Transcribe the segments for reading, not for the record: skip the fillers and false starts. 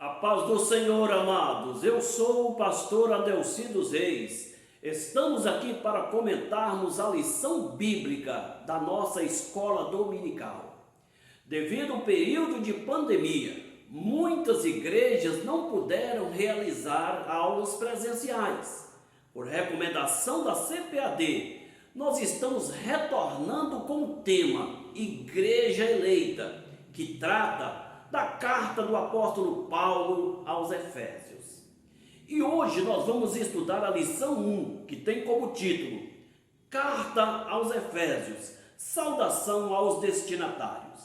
A paz do Senhor, amados. Eu sou o pastor Adelci dos Reis. Estamos aqui para comentarmos a lição bíblica da nossa escola dominical. Devido ao período de pandemia, muitas igrejas não puderam realizar aulas presenciais. Por recomendação da CPAD, nós estamos retornando com o tema Igreja Eleita, que trata da carta do apóstolo Paulo aos Efésios. E hoje nós vamos estudar a lição 1, que tem como título Carta aos Efésios, saudação aos destinatários.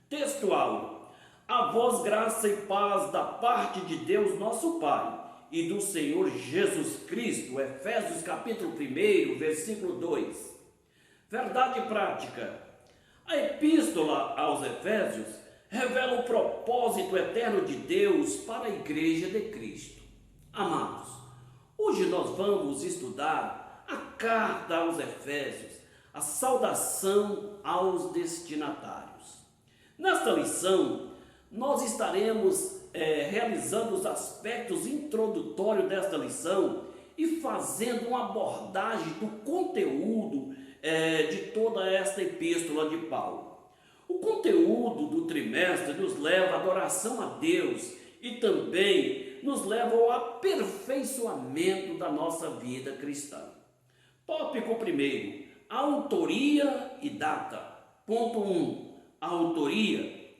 Textual: a vós graça e paz da parte de Deus nosso Pai e do Senhor Jesus Cristo. Efésios capítulo 1, versículo 2. Verdade prática: a epístola aos Efésios revela o propósito eterno de Deus para a Igreja de Cristo. Amados, hoje nós vamos estudar a carta aos Efésios, a saudação aos destinatários. Nesta lição, nós estaremos realizando os aspectos introdutórios desta lição e fazendo uma abordagem do conteúdo de toda esta epístola de Paulo. O conteúdo do trimestre nos leva à adoração a Deus e também nos leva ao aperfeiçoamento da nossa vida cristã. Tópico 1, autoria e data. Ponto 1, autoria.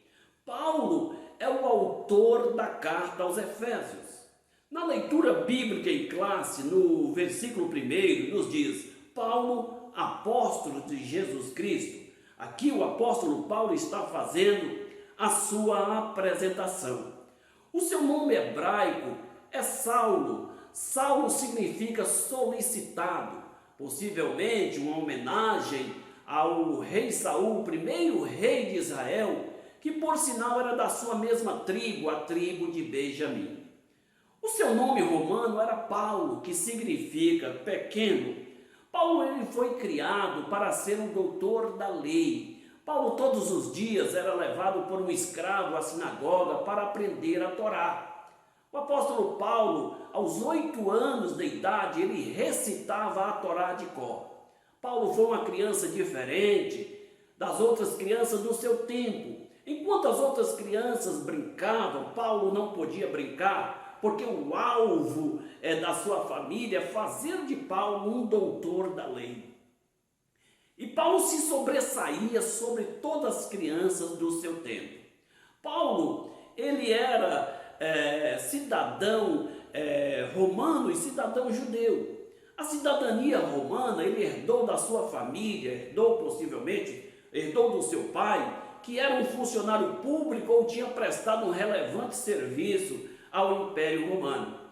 Paulo é o autor da carta aos Efésios. Na leitura bíblica em classe, no versículo 1, nos diz: Paulo, apóstolo de Jesus Cristo. Aqui o apóstolo Paulo está fazendo a sua apresentação. O seu nome hebraico é Saulo. Saulo significa solicitado, possivelmente uma homenagem ao rei Saul, o primeiro rei de Israel, que por sinal era da sua mesma tribo, a tribo de Benjamim. O seu nome romano era Paulo, que significa pequeno. Paulo ele foi criado para ser um doutor da lei. Paulo todos os dias era levado por um escravo à sinagoga para aprender a Torá. O apóstolo Paulo, aos 8 anos de idade, ele recitava a Torá de cor. Paulo foi uma criança diferente das outras crianças do seu tempo. Enquanto as outras crianças brincavam, Paulo não podia brincar, porque o alvo da sua família é fazer de Paulo um doutor da lei. E Paulo se sobressaía sobre todas as crianças do seu tempo. Paulo, ele era cidadão romano e cidadão judeu. A cidadania romana ele herdou da sua família, herdou do seu pai, que era um funcionário público ou tinha prestado um relevante serviço ao Império Romano.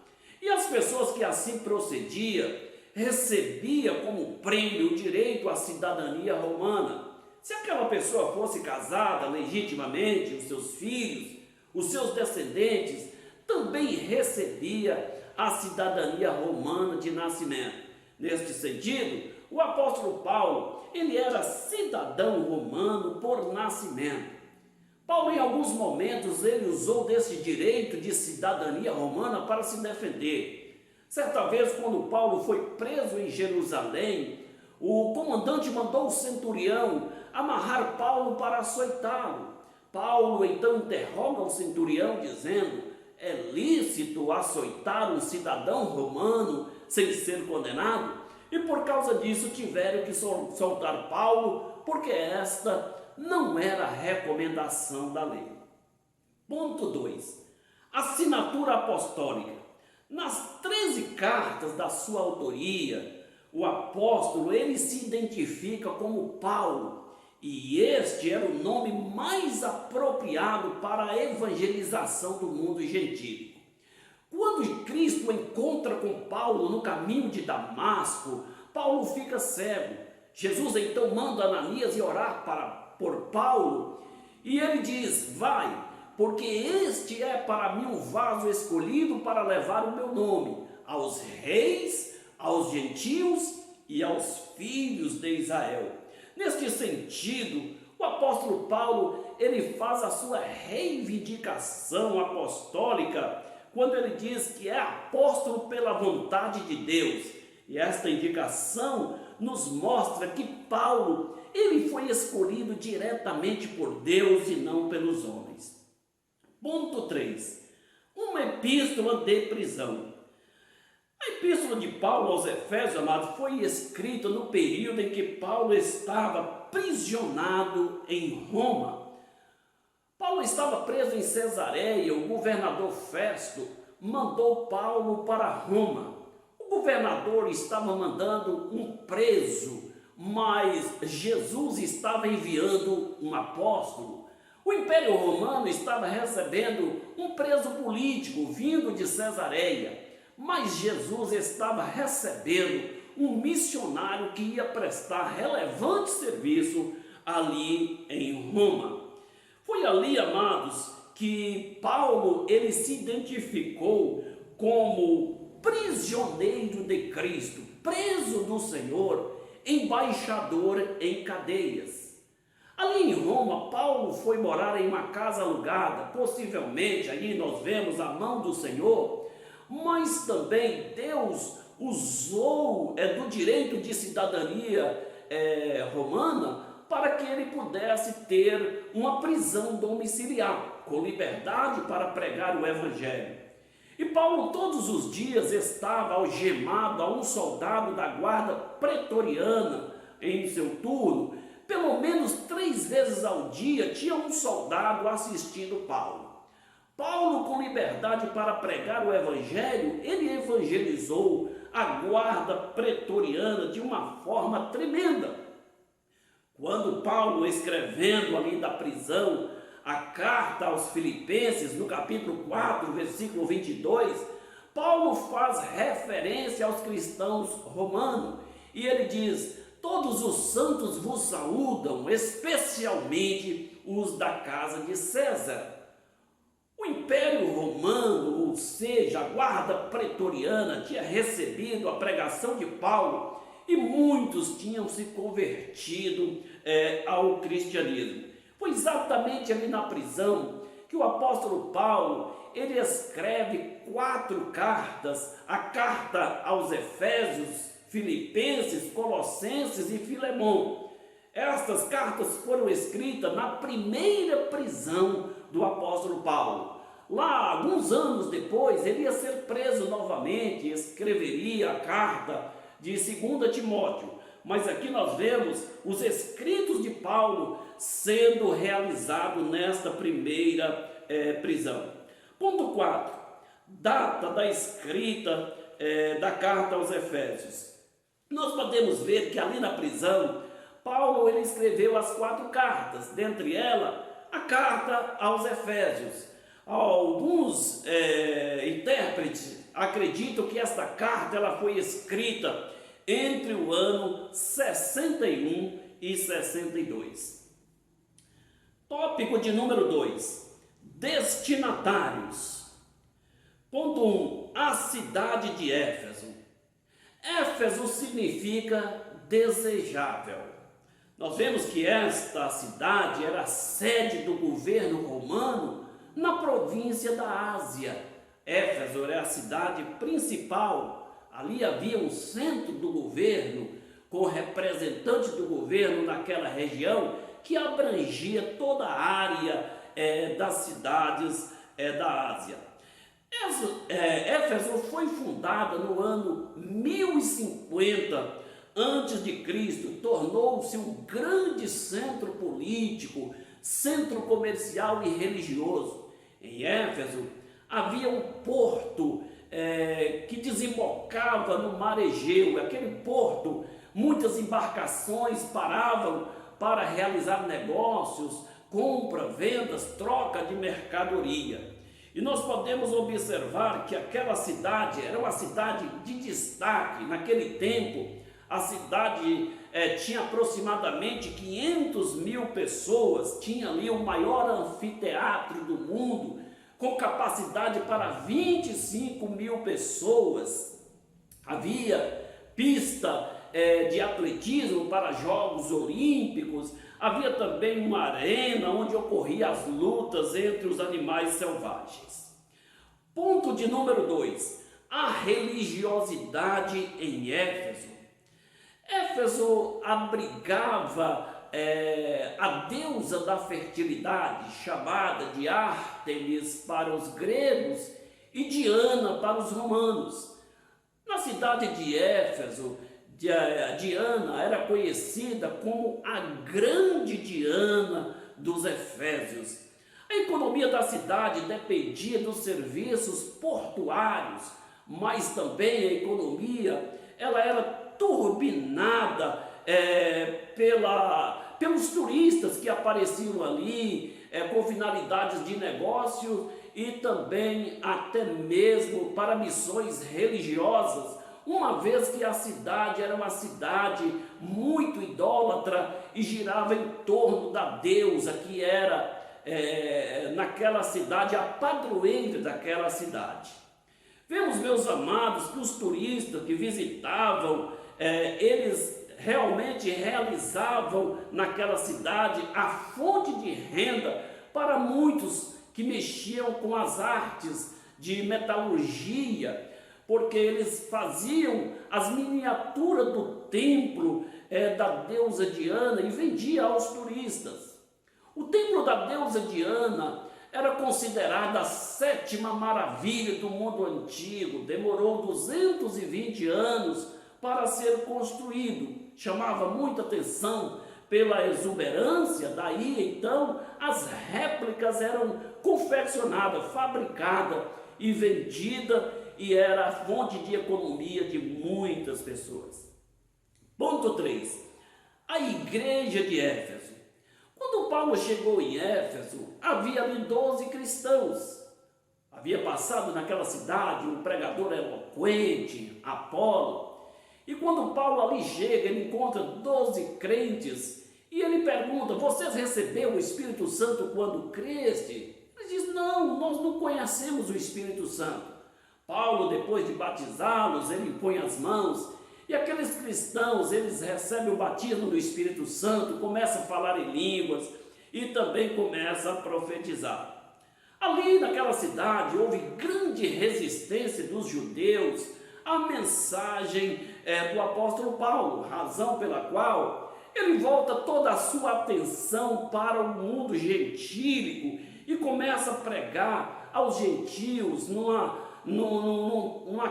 E as pessoas que assim procediam recebia como prêmio o direito à cidadania romana. Se aquela pessoa fosse casada legitimamente, os seus filhos, os seus descendentes, também recebia a cidadania romana de nascimento. Neste sentido, o apóstolo Paulo, ele era cidadão romano por nascimento. Paulo, em alguns momentos, ele usou desse direito de cidadania romana para se defender. Certa vez, quando Paulo foi preso em Jerusalém, o comandante mandou o centurião amarrar Paulo para açoitá-lo. Paulo, então, interroga o centurião, dizendo: é lícito açoitar um cidadão romano sem ser condenado? E por causa disso tiveram que soltar Paulo, porque esta não era a recomendação da lei. Ponto 2. Assinatura apostólica. Nas 13 cartas da sua autoria, o apóstolo ele se identifica como Paulo, e este era o nome mais apropriado para a evangelização do mundo gentílico. Quando Cristo encontra com Paulo no caminho de Damasco, Paulo fica cego. Jesus então manda Ananias ir orar por Paulo, e ele diz: vai, porque este é para mim um vaso escolhido para levar o meu nome aos reis, aos gentios e aos filhos de Israel. Neste sentido, o apóstolo Paulo ele faz a sua reivindicação apostólica quando ele diz que é apóstolo pela vontade de Deus. E esta indicação nos mostra que Paulo, ele foi escolhido diretamente por Deus e não pelos homens. Ponto 3. Uma epístola de prisão. A epístola de Paulo aos Efésios, amados, foi escrita no período em que Paulo estava aprisionado em Roma. Paulo estava preso em Cesareia. O governador Festo mandou Paulo para Roma. O governador estava mandando um preso, mas Jesus estava enviando um apóstolo. O Império Romano estava recebendo um preso político vindo de Cesareia, mas Jesus estava recebendo um missionário que ia prestar relevante serviço ali em Roma. Foi ali, amados, que Paulo ele se identificou como prisioneiro de Cristo, preso do Senhor, embaixador em cadeias. Ali em Roma, Paulo foi morar em uma casa alugada, possivelmente ali nós vemos a mão do Senhor, mas também Deus usou do direito de cidadania romana para que ele pudesse ter uma prisão domiciliar, com liberdade para pregar o Evangelho. E Paulo todos os dias estava algemado a um soldado da guarda pretoriana em seu turno. Pelo menos 3 vezes ao dia tinha um soldado assistindo Paulo. Paulo, com liberdade para pregar o Evangelho, ele evangelizou a guarda pretoriana de uma forma tremenda. Quando Paulo, escrevendo ali da prisão, a carta aos Filipenses, no capítulo 4, versículo 22, Paulo faz referência aos cristãos romanos, e ele diz: todos os santos vos saúdam, especialmente os da casa de César. O Império Romano, ou seja, a guarda pretoriana, tinha recebido a pregação de Paulo e muitos tinham se convertido ao cristianismo. Foi exatamente ali na prisão que o apóstolo Paulo ele escreve 4 cartas: a carta aos Efésios, Filipenses, Colossenses e Filemão. Estas cartas foram escritas na primeira prisão do apóstolo Paulo. Lá, alguns anos depois, ele ia ser preso novamente e escreveria a carta de 2 Timóteo. Mas aqui nós vemos os escritos de Paulo sendo realizados nesta primeira prisão. Ponto 4. Data da escrita da carta aos Efésios. Nós podemos ver que ali na prisão, Paulo ele escreveu as 4 cartas, dentre elas a carta aos Efésios. Alguns intérpretes acreditam que esta carta ela foi escrita entre o ano 61 e 62. Tópico de número 2. Destinatários. Ponto 1. A cidade de Éfeso. Éfeso significa desejável. Nós vemos que esta cidade era a sede do governo romano na província da Ásia. Éfeso era a cidade principal. Ali havia um centro do governo, com representantes do governo naquela região, que abrangia toda a área das cidades da Ásia. Éfeso foi fundada no ano 1050 a.C., tornou-se um grande centro político, centro comercial e religioso. Em Éfeso havia um porto que desembocava no mar Egeu. Aquele porto, muitas embarcações paravam para realizar negócios, compra, vendas, troca de mercadoria. E nós podemos observar que aquela cidade era uma cidade de destaque. Naquele tempo, a cidade tinha aproximadamente 500.000 pessoas, tinha ali o maior anfiteatro do mundo, com capacidade para 25.000 pessoas. Havia pista de atletismo para Jogos Olímpicos, havia também uma arena onde ocorriam as lutas entre os animais selvagens. Ponto de número 2, a religiosidade em Éfeso. Éfeso abrigava a deusa da fertilidade, chamada de Ártemis para os gregos e Diana para os romanos. Na cidade de Éfeso, Diana era conhecida como a grande Diana dos Efésios. A economia da cidade dependia dos serviços portuários, mas também a economia ela era turbinada pelos turistas que apareciam ali com finalidades de negócio e também até mesmo para missões religiosas, uma vez que a cidade era uma cidade muito idólatra e girava em torno da deusa que era naquela cidade a padroeira daquela cidade. Vemos, meus amados, que os turistas que visitavam, eles realmente realizavam naquela cidade a fonte de renda para muitos que mexiam com as artes de metalurgia, porque eles faziam as miniaturas do templo da deusa Diana e vendiam aos turistas. O templo da deusa Diana era considerada a 7ª maravilha do mundo antigo, demorou 220 anos para ser construído. Chamava muita atenção pela exuberância, daí então as réplicas eram confeccionadas, fabricadas e vendidas, e era a fonte de economia de muitas pessoas. Ponto 3. A igreja de Éfeso. Quando Paulo chegou em Éfeso, havia ali 12 cristãos. Havia passado naquela cidade um pregador eloquente, Apolo. E quando Paulo ali chega, ele encontra 12 crentes e ele pergunta: vocês receberam o Espírito Santo quando creste? Ele diz: não, nós não conhecemos o Espírito Santo. Paulo, depois de batizá-los, ele impõe as mãos e aqueles cristãos, eles recebem o batismo do Espírito Santo, começam a falar em línguas e também começam a profetizar. Ali naquela cidade houve grande resistência dos judeus à mensagem do apóstolo Paulo, razão pela qual ele volta toda a sua atenção para o mundo gentílico e começa a pregar aos gentios numa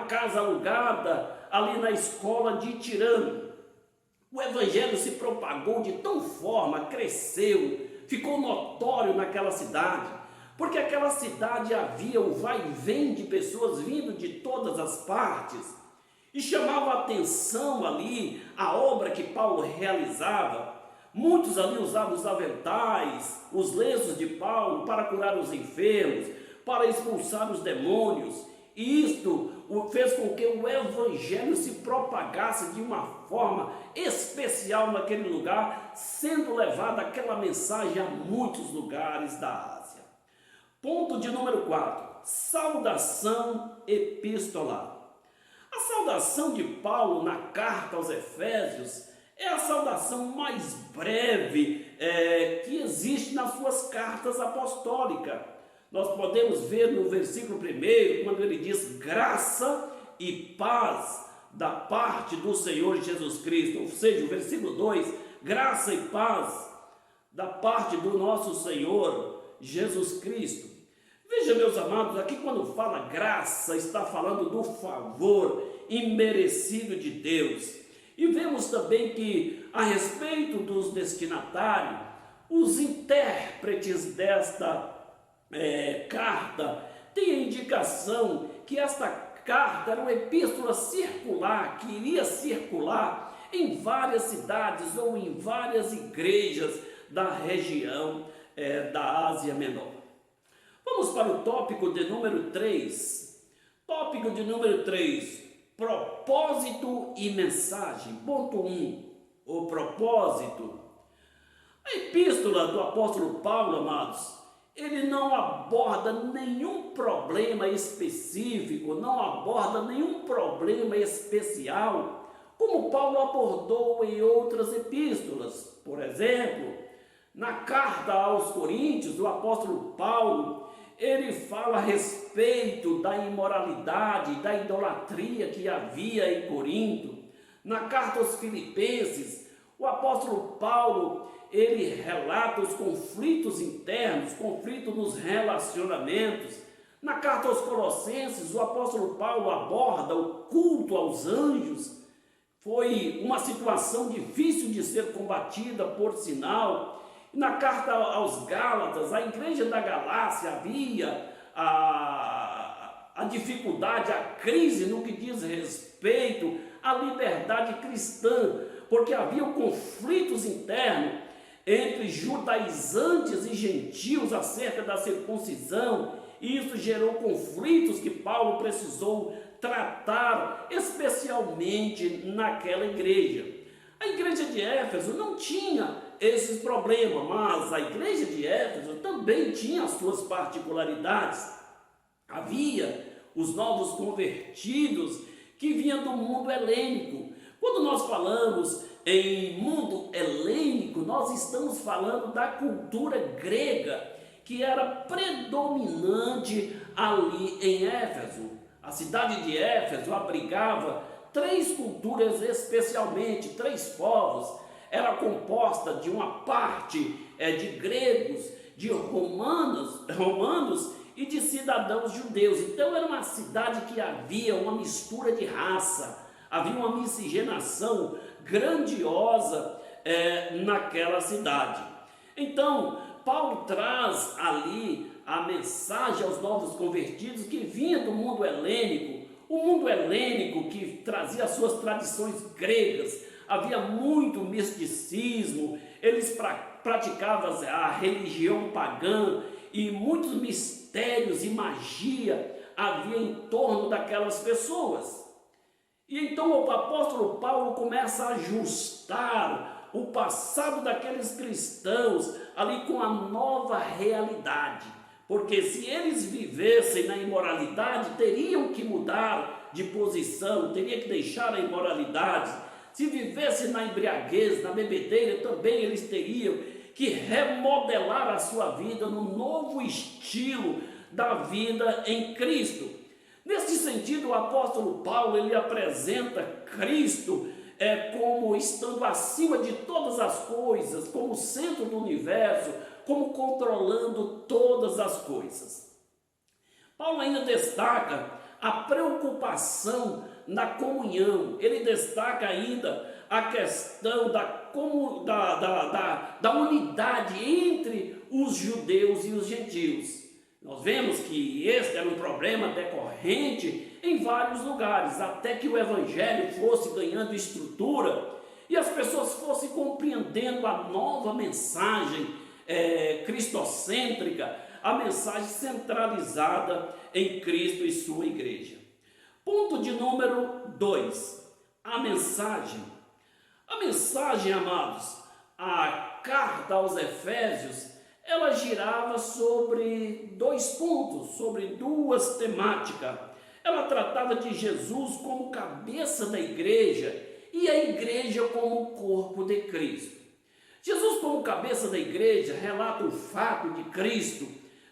casa alugada ali na escola de Tirano. O evangelho se propagou de tal forma, cresceu, ficou notório naquela cidade, porque aquela cidade havia o vai e vem de pessoas vindo de todas as partes, e chamava a atenção ali a obra que Paulo realizava. Muitos ali usavam os aventais, os lenços de Paulo para curar os enfermos, para expulsar os demônios, e isto fez com que o evangelho se propagasse de uma forma especial naquele lugar, sendo levada aquela mensagem a muitos lugares da Ásia. Ponto de número 4, saudação epistolar. A saudação de Paulo na carta aos Efésios é a saudação mais breve que existe nas suas cartas apostólicas. Nós podemos ver no versículo 1, quando ele diz graça e paz da parte do Senhor Jesus Cristo. Ou seja, o versículo 2, graça e paz da parte do nosso Senhor Jesus Cristo. Veja, meus amados, aqui quando fala graça, está falando do favor imerecido de Deus. E vemos também que, a respeito dos destinatários, os intérpretes desta carta têm a indicação que esta carta era uma epístola circular, que iria circular em várias cidades ou em várias igrejas da região da Ásia Menor. Vamos para o tópico de número 3. Tópico de número 3, propósito e mensagem. Ponto 1, o propósito. A epístola do apóstolo Paulo, amados, ele não aborda nenhum problema específico, não aborda nenhum problema especial, como Paulo abordou em outras epístolas. Por exemplo, na carta aos Coríntios, o apóstolo Paulo, ele fala a respeito da imoralidade, da idolatria que havia em Corinto. Na carta aos Filipenses, o apóstolo Paulo, ele relata os conflitos internos, conflitos nos relacionamentos. Na carta aos Colossenses, o apóstolo Paulo aborda o culto aos anjos. Foi uma situação difícil de ser combatida, por sinal. Na carta aos Gálatas, a igreja da Galácia havia a dificuldade, a crise no que diz respeito à liberdade cristã, porque havia conflitos internos entre judaizantes e gentios acerca da circuncisão, e isso gerou conflitos que Paulo precisou tratar, especialmente naquela igreja. A igreja de Éfeso não tinha esses problemas, mas a igreja de Éfeso também tinha as suas particularidades. Havia os novos convertidos que vinham do mundo helênico. Quando nós falamos em mundo helênico, nós estamos falando da cultura grega, que era predominante ali em Éfeso. A cidade de Éfeso abrigava 3 culturas, especialmente 3 povos. Era composta de uma parte de gregos, de romanos e de cidadãos judeus. Então era uma cidade que havia uma mistura de raça, havia uma miscigenação grandiosa naquela cidade. Então, Paulo traz ali a mensagem aos novos convertidos que vinha do mundo helênico, o mundo helênico que trazia as suas tradições gregas. Havia muito misticismo, eles praticavam a religião pagã e muitos mistérios e magia havia em torno daquelas pessoas. E então o apóstolo Paulo começa a ajustar o passado daqueles cristãos ali com a nova realidade, porque se eles vivessem na imoralidade, teriam que mudar de posição, teriam que deixar a imoralidade. Se vivessem na embriaguez, na bebedeira, também eles teriam que remodelar a sua vida no novo estilo da vida em Cristo. Nesse sentido, o apóstolo Paulo, ele apresenta Cristo como estando acima de todas as coisas, como centro do universo, como controlando todas as coisas. Paulo ainda destaca a preocupação na comunhão. Ele destaca ainda a questão da unidade entre os judeus e os gentios. Nós vemos que este era um problema decorrente em vários lugares, até que o evangelho fosse ganhando estrutura e as pessoas fossem compreendendo a nova mensagem cristocêntrica, a mensagem centralizada em Cristo e sua igreja. Ponto de número 2, a mensagem. A mensagem, amados, a carta aos Efésios, ela girava sobre 2 pontos, sobre 2 temáticas. Ela tratava de Jesus como cabeça da igreja e a igreja como o corpo de Cristo. Jesus como cabeça da igreja relata o fato de Cristo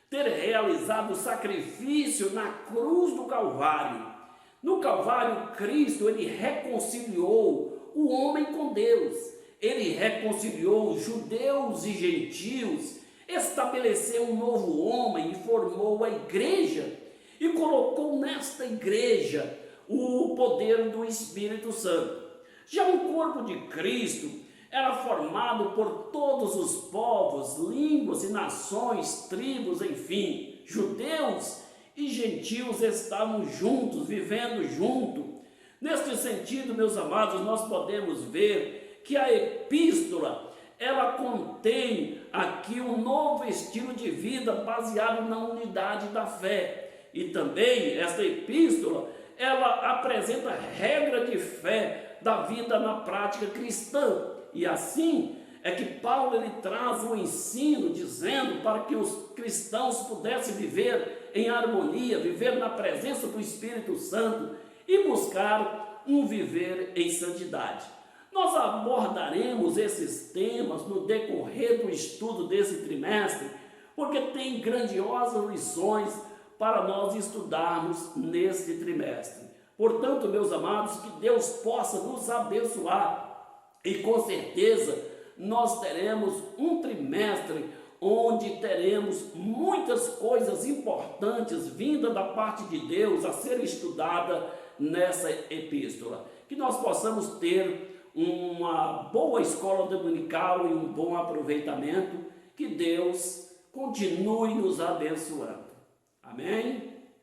ter realizado o sacrifício na cruz do Calvário. No Calvário, Cristo, ele reconciliou o homem com Deus. Ele reconciliou judeus e gentios, estabeleceu um novo homem e formou a igreja e colocou nesta igreja o poder do Espírito Santo. Já o corpo de Cristo era formado por todos os povos, línguas e nações, tribos, enfim, judeus e gentios estavam juntos, vivendo junto. Neste sentido, meus amados, nós podemos ver que a epístola, ela contém aqui um novo estilo de vida baseado na unidade da fé. E também esta epístola, ela apresenta regra de fé da vida na prática cristã. E assim é que Paulo ele traz um ensino dizendo para que os cristãos pudessem viver em harmonia, viver na presença do Espírito Santo e buscar um viver em santidade. Nós abordaremos esses temas no decorrer do estudo desse trimestre, porque tem grandiosas lições para nós estudarmos neste trimestre. Portanto, meus amados, que Deus possa nos abençoar e com certeza nós teremos um trimestre onde teremos muitas coisas importantes vindas da parte de Deus a ser estudada nessa epístola. Que nós possamos ter uma boa escola dominical e um bom aproveitamento. Que Deus continue nos abençoando. Amém?